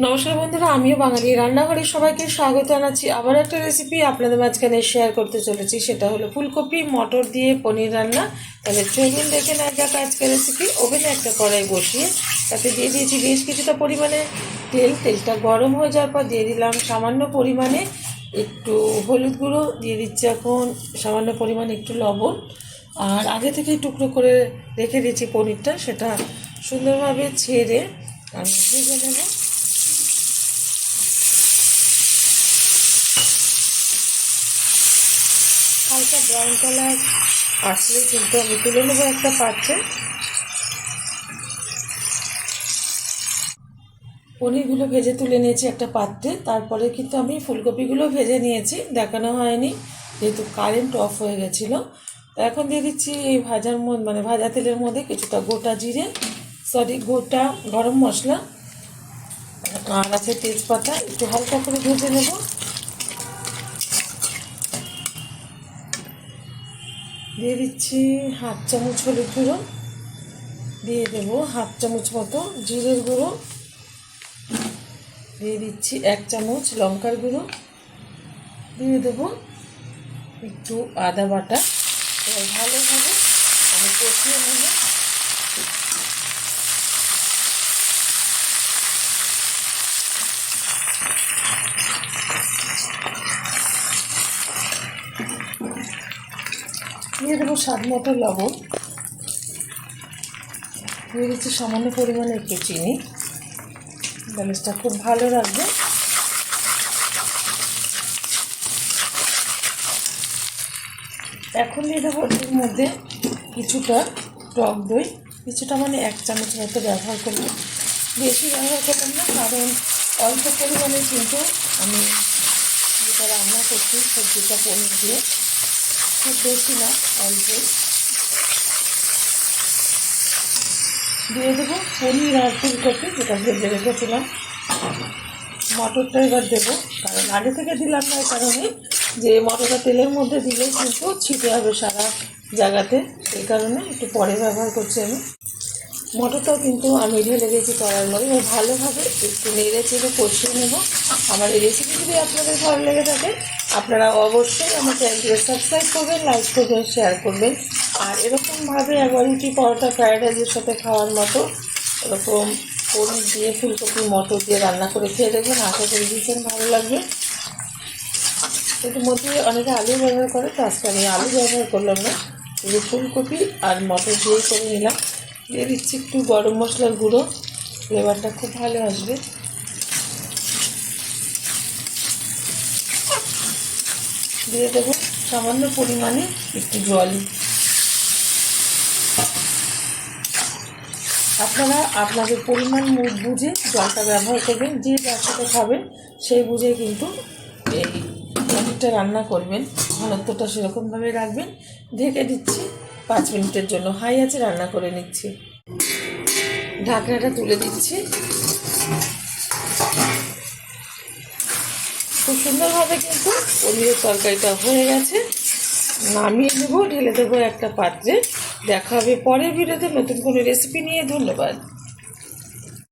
নমস্কার বন্ধুরা, আমিও বাঙালি রান্নাঘরে সবাইকে স্বাগত জানাচ্ছি। আবার একটা রেসিপি আপনাদের মাঝখানে শেয়ার করতে চলেছি, সেটা হলো ফুলকপি মটর দিয়ে পনির রান্না। তাহলে চলুন দেখে নেওয়া যাক আজকের রেসিপি। ওভেনে একটা কড়াই বসিয়ে তাতে দিয়ে দিয়েছি বেশ কিছুটা পরিমাণে তেল। তেলটা গরম হয়ে যাওয়ার পর দিয়ে দিলাম সামান্য পরিমাণে একটু হলুদ গুঁড়ো, দিয়ে দিচ্ছি এখন সামান্য পরিমাণে একটু লবণ, আর আগে থেকেই টুকরো করে রেখে দিয়েছি পনিরটা, সেটা সুন্দরভাবে ছেড়ে আমি ভেজে নেব। হালকা ব্রাউন কালার আসলেই কিন্তু আমি তুলে নেবো একটা পাত্রে। পনিরগুলো ভেজে তুলে নিয়েছি একটা পাত্রে। তারপরে কিন্তু আমি ফুলকপিগুলো ভেজে নিয়েছি, দেখানো হয়নি যেহেতু কারেন্ট অফ হয়ে গেছিলো। তো এখন দিয়ে দিচ্ছি এই ভাজা তেলের মধ্যে কিছুটা গোটা জিরে, গোটা গরম মশলা, আর আছে তেজপাতা, একটু হালকা করে ভেজে নেব। দিয়ে দিচ্ছি হাফ চামচ হলুদ গুঁড়ো, দিয়ে দেবো হাফ চামচ মতো জিরের গুঁড়ো, দিয়ে দিচ্ছি 1 চামচ লঙ্কার গুঁড়ো, দিয়ে দেবো একটু আদা বাটা। এবার ভালোভাবে আমি কষিয়ে নেব। দিয়ে দেবো স্বাদ মতো লবণ, দিয়ে দিচ্ছি সামান্য পরিমাণে একটু চিনি, ব্যালেন্সটা খুব ভালো রাখবে। এখন দিয়ে দেবো এর মধ্যে কিছুটা টক দই, কিছুটা 1 চামচ মতো ব্যবহার করব, বেশি ব্যবহার করলাম না, কারণ অল্প পরিমাণে কিন্তু আমি যেটা রান্না করছি সবজিটা পনির দিয়ে, খুব বেশি না, অল্পই। দিয়ে দেবো পনির আর ফুলকপি যেটা ভেজে রেখেছিলাম। মটরটা এবার দেবো, কারণ আগে থেকে দিলাম না, এই কারণে যে মটরটা তেলের মধ্যে দিলেই কিন্তু ছিটে হবে সারা জায়গাতে, এই কারণে একটু পরে ব্যবহার করছি আমি। মটরটাও কিন্তু আমি ঢেলে দিয়েছি কড়াইয়ের মধ্যে, ভালোভাবে একটু নেড়ে চেড়ে কষিয়ে নেব। আমার এই রেসিপি যদি আপনাদের ভালো লেগে থাকে, আপনারা অবশ্যই আমার চ্যানেলটিকে সাবস্ক্রাইব করবেন, লাইক করবেন, শেয়ার করবেন। আর এরকমভাবে একবার রুটি, পরোটা, ফ্রাইড রাইসের সাথে খাওয়ার মতো এরকম পনির দিয়ে ফুলকপি মটর দিয়ে রান্না করে খেয়ে দেখবেন, আশা করি ভীষণ ভালো লাগবে। এর মধ্যে অনেকে আলু ব্যবহার করে, তো আজকে আমি আলু ব্যবহার করলাম না, শুধু ফুলকপি আর মটর দিয়েই করে নিলাম। দিয়ে দিচ্ছি একটু গরম মশলার গুঁড়ো, ফ্লেভারটা খুব ভালো আসবে। দিয়ে দেবো সামান্য পরিমাণে একটু জল। আপনারা আপনাদের পরিমাণ বুঝে জলটা ব্যবহার করবেন, যে যার সাথে খাবেন সেই বুঝে কিন্তু এই পনিরটা রান্না করবেন, ঘনত্বটা সেরকমভাবে রাখবেন। ঢেকে দিচ্ছি 5 মিনিটের জন্য, হাই আছে রান্না করে নিচ্ছি। ঢাকনাটা তুলে দিচ্ছি। খুব সুন্দরভাবে কিন্তু পনিরের তরকারিটা হয়ে গেছে। নামিয়ে নেবো, ঢেলে দেবো একটা পাত্রে। দেখা হবে পরের ভিডিওতে নতুন কোনো রেসিপি নিয়ে। ধন্যবাদ।